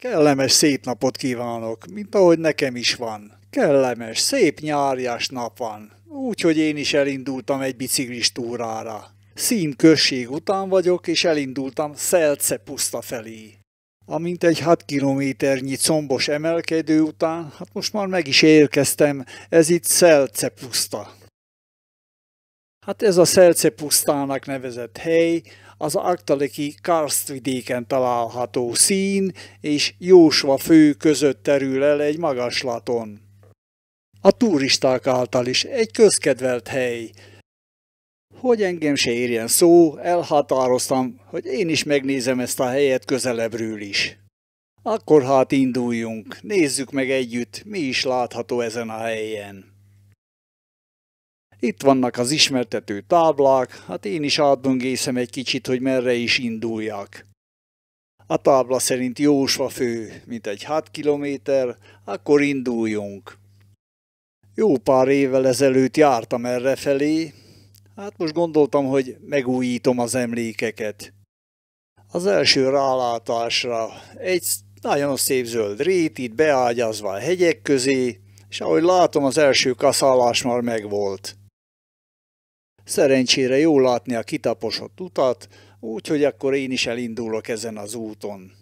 Kellemes szép napot kívánok, mint ahogy nekem is van. Kellemes, szép nyárias nap van, úgyhogy én is elindultam egy biciklis túrára. Szín község után vagyok, és elindultam Szelce puszta felé. Amint egy 6 kilométernyi combos emelkedő után, hát most már meg is érkeztem, ez itt Szelce puszta. Hát ez a Szelce pusztának nevezett hely, az Aggteleki karsztvidéken található Szín és Jósva fő között terül el egy magaslaton. A turisták által is egy közkedvelt hely. Hogy engem se érjen szó, elhatároztam, hogy én is megnézem ezt a helyet közelebbről is. Akkor hát induljunk, nézzük meg együtt, mi is látható ezen a helyen. Itt vannak az ismertető táblák, hát én is átböngészem egy kicsit, hogy merre is induljak. A tábla szerint Jósva fő, mint egy 6 kilométer, akkor induljunk. Jó pár évvel ezelőtt jártam errefelé, hát most gondoltam, hogy megújítom az emlékeket. Az első rálátásra egy nagyon szép zöld rét, itt beágyazva a hegyek közé, és ahogy látom, az első kaszálás már megvolt. Szerencsére jól látni a kitaposott utat, úgyhogy akkor én is elindulok ezen az úton.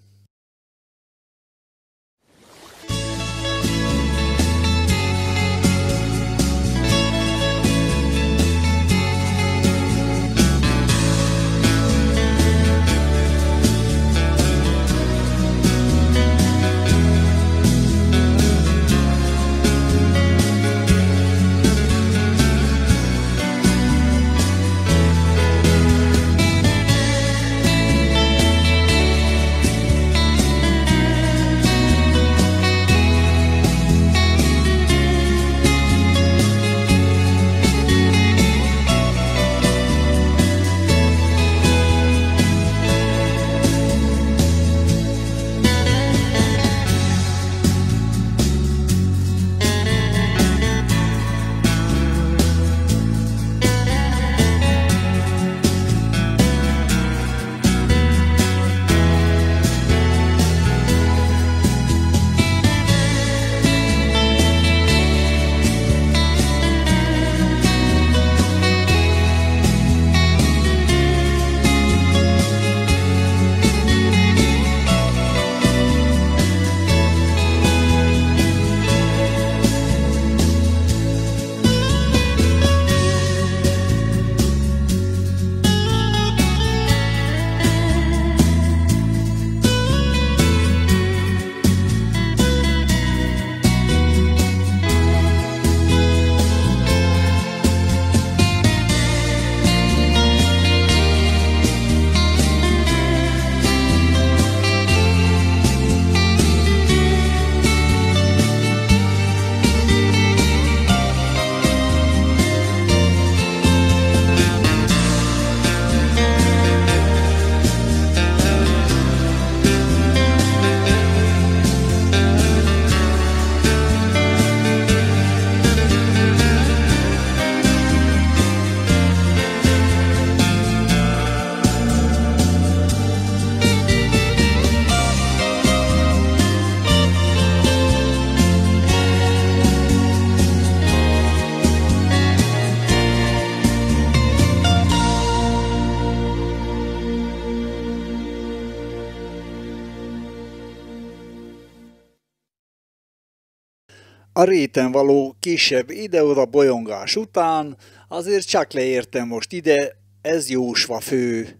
A réten való kisebb ide-oda bolyongás után azért csak leértem most ide, ez Jósva fő.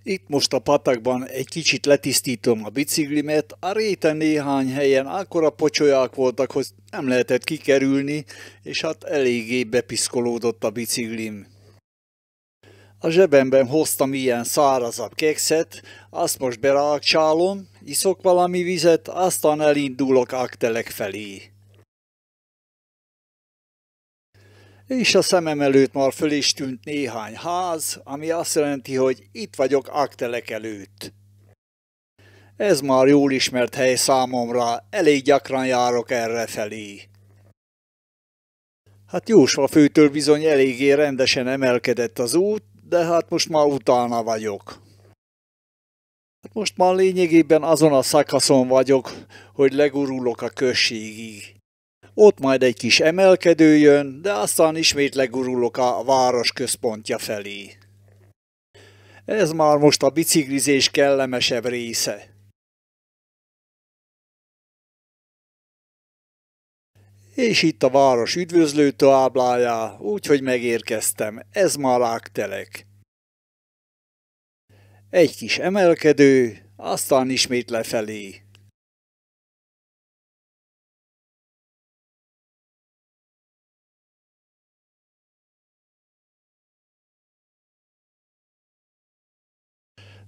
Itt most a patakban egy kicsit letisztítom a biciklimet, a réten néhány helyen akkora pocsolyák voltak, hogy nem lehetett kikerülni, és hát eléggé bepiszkolódott a biciklim. A zsebemben hoztam ilyen szárazabb kekszet, azt most berákcsálom, iszok valami vizet, aztán elindulok Aggtelek felé. És a szemem előtt már föl is tűnt néhány ház, ami azt jelenti, hogy itt vagyok Aggtelek előtt. Ez már jól ismert hely számomra, elég gyakran járok errefelé. Hát Jósva főtől bizony eléggé rendesen emelkedett az út, de hát most már utána vagyok. Hát most már lényegében azon a szakaszon vagyok, hogy legurulok a községig. Ott majd egy kis emelkedő jön, de aztán ismét legurulok a város központja felé. Ez már most a biciklizés kellemesebb része. És itt a város üdvözlő táblája, úgyhogy megérkeztem, ez már Ágtelek. Egy kis emelkedő, aztán ismét lefelé.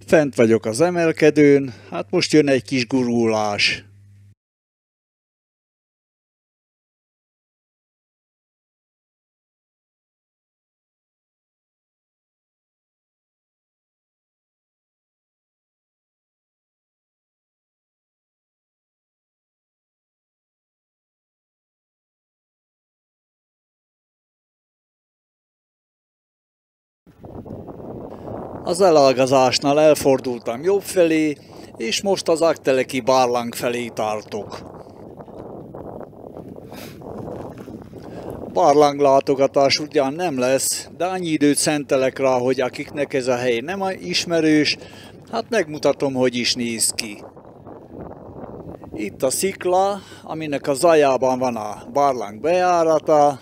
Fent vagyok az emelkedőn, hát most jön egy kis gurulás. Az elágazásnál elfordultam jobb felé, és most az Ágteleki barlang felé tartok. Barlanglátogatás ugyan nem lesz, de annyi időt szentelek rá, hogy akiknek ez a hely nem ismerős, hát megmutatom, hogy is néz ki. Itt a szikla, aminek a zajában van a barlang bejárata.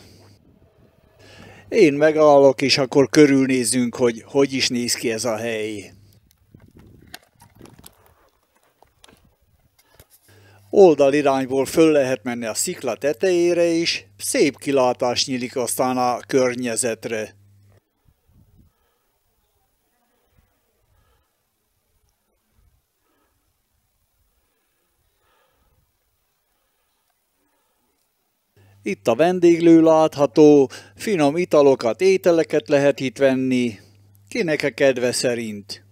Én megállok, és akkor körülnézzünk, hogy is néz ki ez a hely. Oldalirányból föl lehet menni a szikla tetejére is, szép kilátás nyílik aztán a környezetre. Itt a vendéglő látható, finom italokat, ételeket lehet itt venni, kinek a kedve szerint.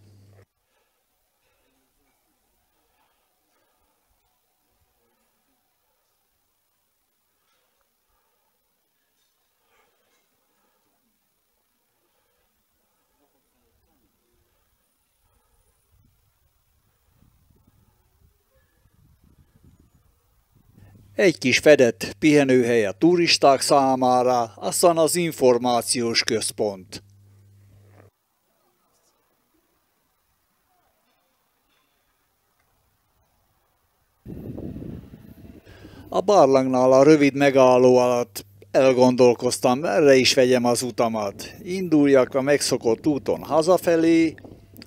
Egy kis fedett pihenőhely a turisták számára, aztán az információs központ. A barlangnál a rövid megálló alatt elgondolkoztam, merre is vegyem az utamat. Induljak a megszokott úton hazafelé,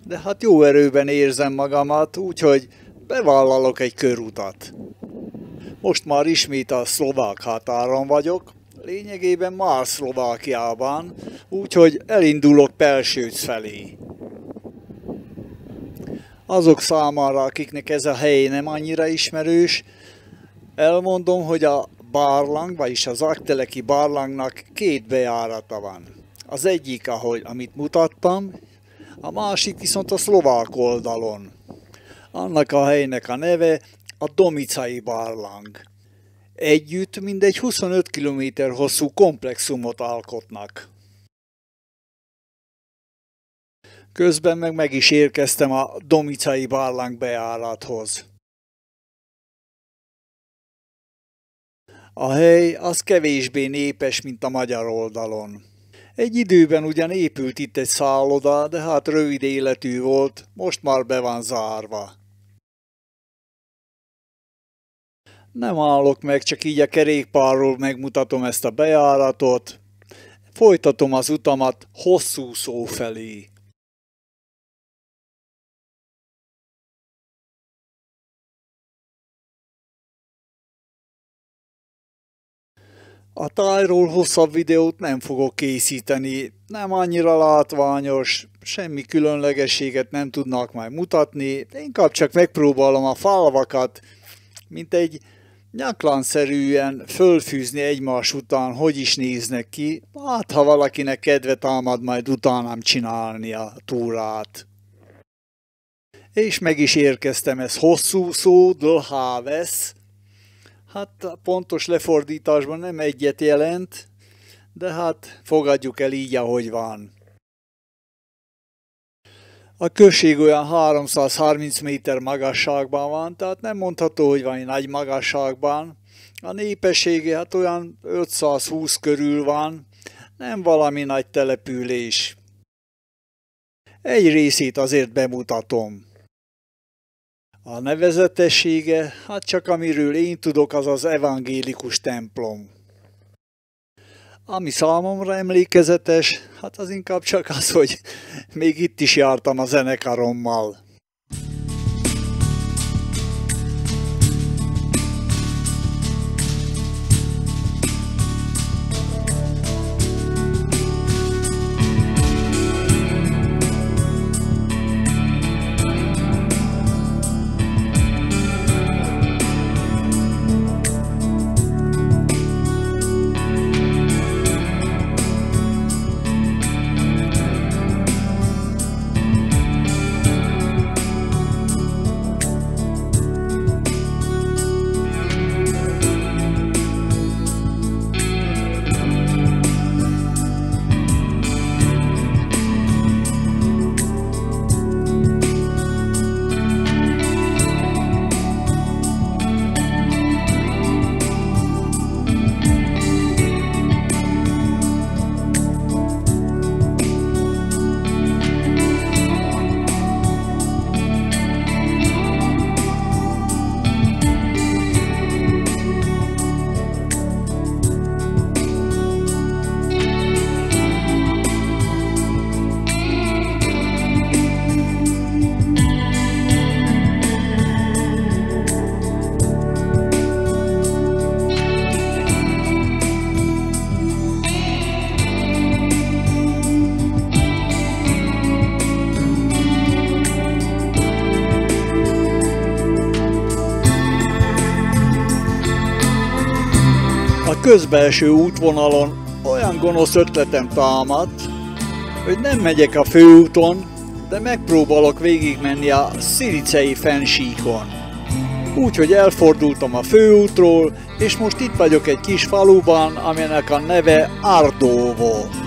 de hát jó erőben érzem magamat, úgyhogy bevállalok egy körutat. Most már ismét a szlovák határon vagyok, lényegében már Szlovákiában, úgyhogy elindulok Pelsőc felé. Azok számára, akiknek ez a hely nem annyira ismerős, elmondom, hogy a barlang, vagyis az Ágteleki barlangnak két bejárata van. Az egyik, amit mutattam, a másik viszont a szlovák oldalon. Annak a helynek a neve a Domicai barlang. Együtt mindegy 25 km hosszú komplexumot alkotnak. Közben meg is érkeztem a Domicai barlang bejárathoz. A hely az kevésbé népes, mint a magyar oldalon. Egy időben ugyan épült itt egy szálloda, de hát rövid életű volt, most már be van zárva. Nem állok meg, csak így a kerékpárról megmutatom ezt a bejáratot. Folytatom az utamat Hosszú Szó felé. A tájról hosszabb videót nem fogok készíteni, nem annyira látványos, semmi különlegességet nem tudnak majd mutatni, inkább csak megpróbálom a falvakat, mint egy nyaklanszerűen fölfűzni egymás után, hogy is néznek ki, hát ha valakinek kedve támad majd utánam csinálni a túrát. És meg is érkeztem, ez Hosszú Szó, Dlhaves. Hát a pontos lefordításban nem egyet jelent, de hát fogadjuk el így, ahogy van. A község olyan 330 méter magasságban van, tehát nem mondható, hogy van egy nagy magasságban. A népessége hát olyan 520 körül van, nem valami nagy település. Egy részét azért bemutatom. A nevezetessége, hát csak amiről én tudok, az az evangélikus templom. Ami számomra emlékezetes, hát az inkább csak az, hogy még itt is jártam a zenekarommal. A közbelső útvonalon olyan gonosz ötletem támadt, hogy nem megyek a főúton, de megpróbálok végigmenni a Szilicei fennsíkon. Úgyhogy elfordultam a főútról, és most itt vagyok egy kis faluban, aminek a neve Ardóvo.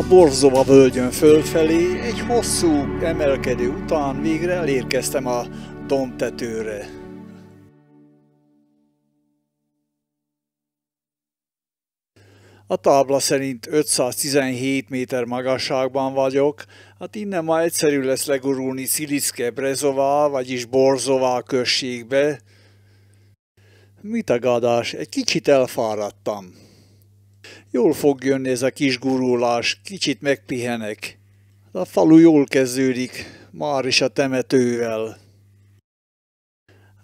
Borzova völgyön fölfelé, egy hosszú emelkedő után végre elérkeztem a dombtetőre. A tábla szerint 517 méter magasságban vagyok, hát innen ma egyszerű lesz legurulni Szilicke Brezová, vagyis Borzová községbe. Mit a gadás, egy kicsit elfáradtam. Jól fog jönni ez a kis gurulás, kicsit megpihenek. A falu jól kezdődik, már is a temetővel.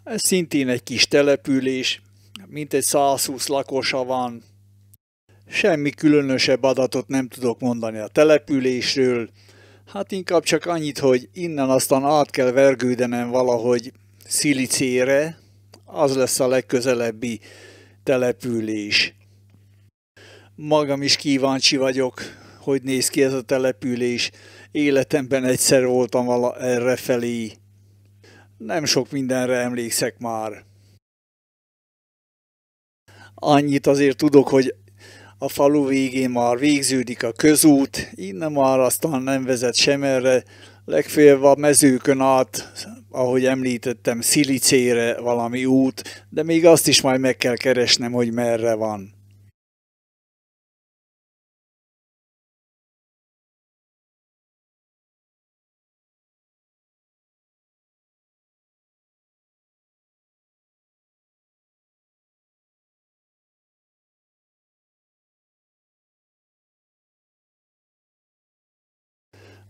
Ez szintén egy kis település, mintegy 120 lakosa van. Semmi különösebb adatot nem tudok mondani a településről, hát inkább csak annyit, hogy innen aztán át kell vergődenem valahogy Szilicére, az lesz a legközelebbi település. Magam is kíváncsi vagyok, hogy néz ki ez a település. Életemben egyszer voltam errefelé. Nem sok mindenre emlékszek már. Annyit azért tudok, hogy a falu végén már végződik a közút, innen már aztán nem vezet sem erre, legfeljebb a mezőkön át, ahogy említettem, Szilicére valami út, de még azt is majd meg kell keresnem, hogy merre van.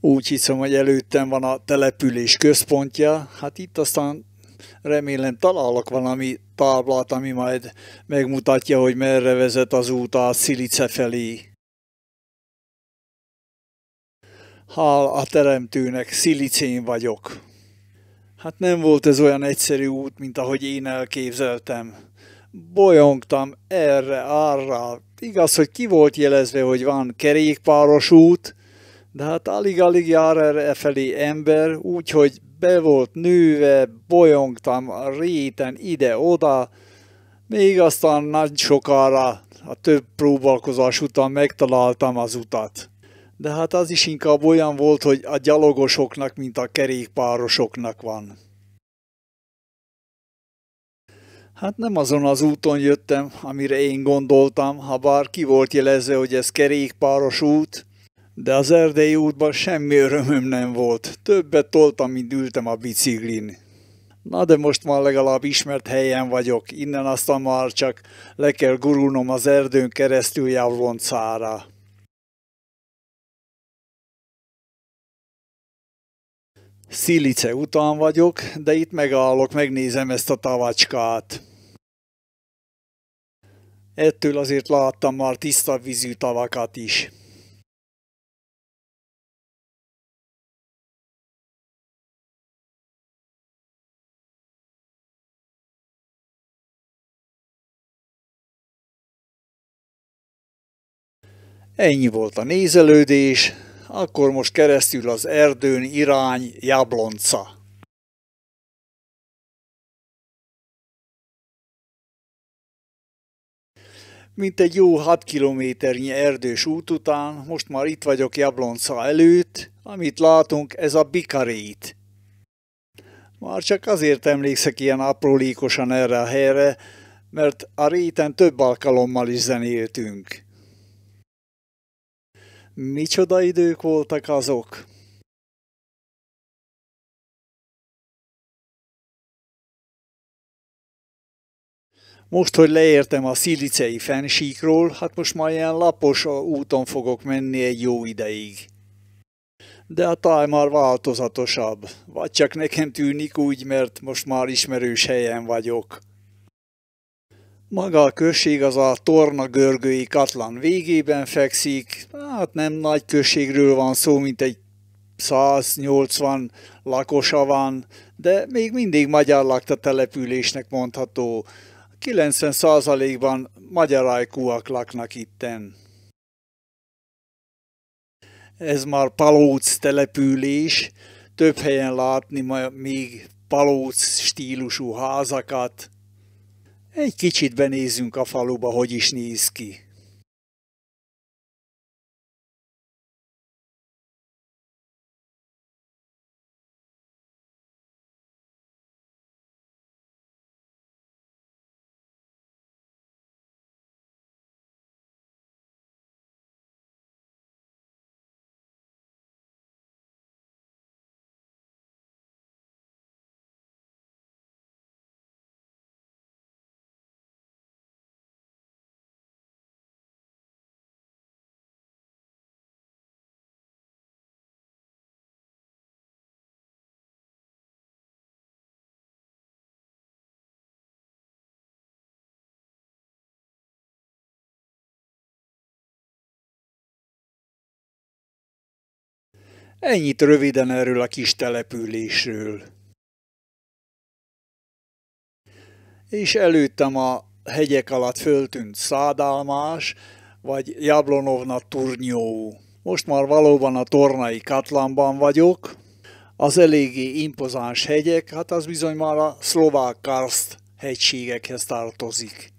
Úgy hiszem, hogy előttem van a település központja, hát itt aztán remélem találok valami táblát, ami majd megmutatja, hogy merre vezet az út a Szilice felé. Hál a teremtőnek, Szilicén vagyok. Hát nem volt ez olyan egyszerű út, mint ahogy én elképzeltem. Bolyongtam erre, arra. Igaz, hogy ki volt jelezve, hogy van kerékpáros út, de hát alig-alig jár erre felé ember, úgyhogy be volt nőve, bolyongtam a réten ide-oda, még aztán nagy sokára, a több próbálkozás után megtaláltam az utat. De hát az is inkább olyan volt, hogy a gyalogosoknak, mint a kerékpárosoknak van. Hát nem azon az úton jöttem, amire én gondoltam, ha bár ki volt jelezve, hogy ez kerékpáros út, de az erdei útban semmi örömöm nem volt. Többet toltam, mint ültem a biciklin. Na de most már legalább ismert helyen vagyok, innen aztán már csak le kell gurulnom az erdőn keresztül Jabloncára. Szilice után vagyok, de itt megállok, megnézem ezt a tavacskát. Ettől azért láttam már tiszta vízű tavakat is. Ennyi volt a nézelődés, akkor most keresztül az erdőn irány Jablonca. Mint egy jó 6 kilométernyi erdős út után, most már itt vagyok Jablonca előtt, amit látunk, ez a Bikarét. Már csak azért emlékszek ilyen aprólékosan erre a helyre, mert a réten több alkalommal is zenéltünk. Micsoda idők voltak azok! Most, hogy leértem a szilicei fennsíkról, hát most már ilyen lapos úton fogok menni egy jó ideig. De a táj már változatosabb, vagy csak nekem tűnik úgy, mert most már ismerős helyen vagyok. Maga a község az a Torna-görgői Katlan végében fekszik, hát nem nagy községről van szó, mint egy 180 lakosa van, de még mindig magyar lakta településnek mondható. 90%-ban magyar ajkúak laknak itten. Ez már Palóc település, több helyen látni még Palóc stílusú házakat. Egy kicsit benézzünk a faluba, hogy is néz ki. Ennyit röviden erről a kis településről. És előttem a hegyek alatt föltűnt Szádálmás, vagy Jablonovna turnyó. Most már valóban a Tornai Katlanban vagyok. Az eléggé impozáns hegyek, hát az bizony már a szlovák karst hegységekhez tartozik.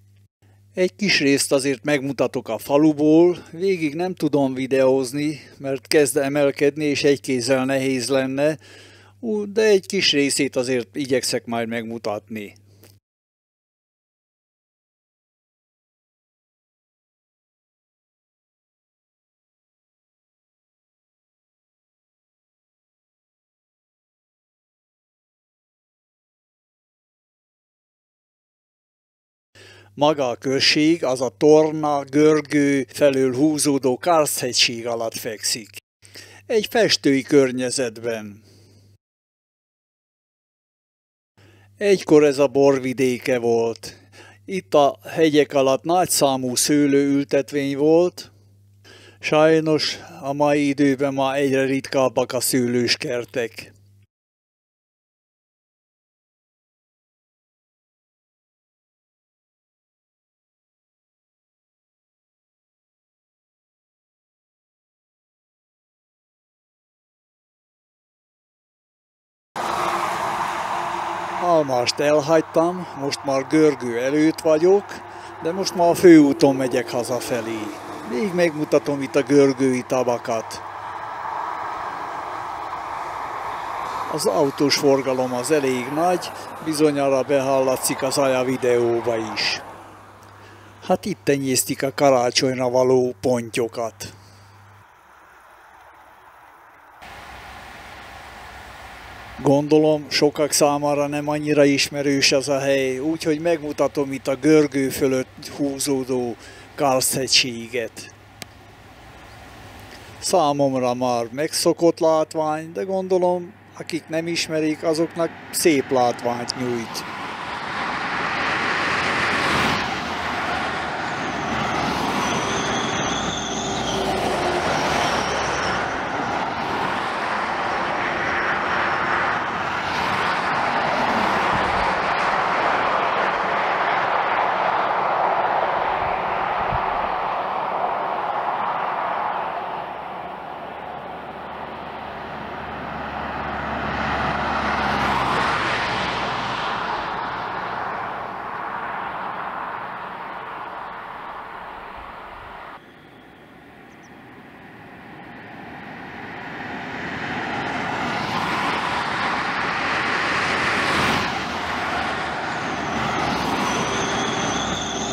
Egy kis részt azért megmutatok a faluból, végig nem tudom videózni, mert kezd emelkedni és egy kézzel nehéz lenne, de egy kis részét azért igyekszek majd megmutatni. Maga a község az a Torna-Görgő felől húzódó karsthegység alatt fekszik. Egy festői környezetben. Egykor ez a borvidéke volt. Itt a hegyek alatt nagyszámú szőlőültetvény volt. Sajnos a mai időben már egyre ritkábbak a szőlőskertek. Almást elhagytam, most már Görgő előtt vagyok, de most már a főúton megyek hazafelé. Még megmutatom itt a görgői tavakat. Az autós forgalom az elég nagy, bizonyára behallatszik az a videóba is. Hát itt tenyésztik a karácsonyra való pontyokat. Gondolom, sokak számára nem annyira ismerős az a hely, úgyhogy megmutatom itt a Görgő fölött húzódó karsthegységet. Számomra már megszokott látvány, de gondolom, akik nem ismerik, azoknak szép látványt nyújt.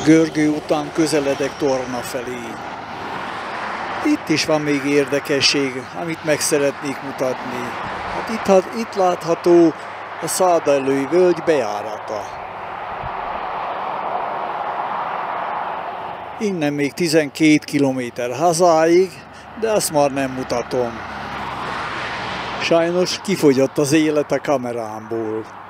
Görgő után közeledek Torna felé. Itt is van még érdekesség, amit meg szeretnék mutatni. Hát itt látható a Szádellői völgy bejárata. Innen még 12 kilométer hazáig, de azt már nem mutatom. Sajnos kifogyott az élet a kamerámból.